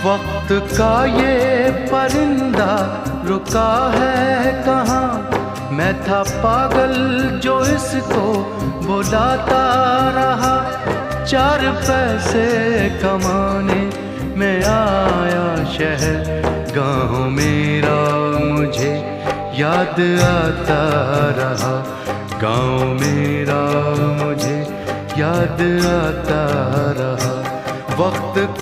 वक्त का ये परिंदा रुका है कहाँ, मैं था पागल जो इसको बुलाता रहा। 4 पैसे कमाने में आया शहर, गाँव मेरा मुझे याद आता रहा। गाँव मेरा मुझे याद आता रहा। वक्त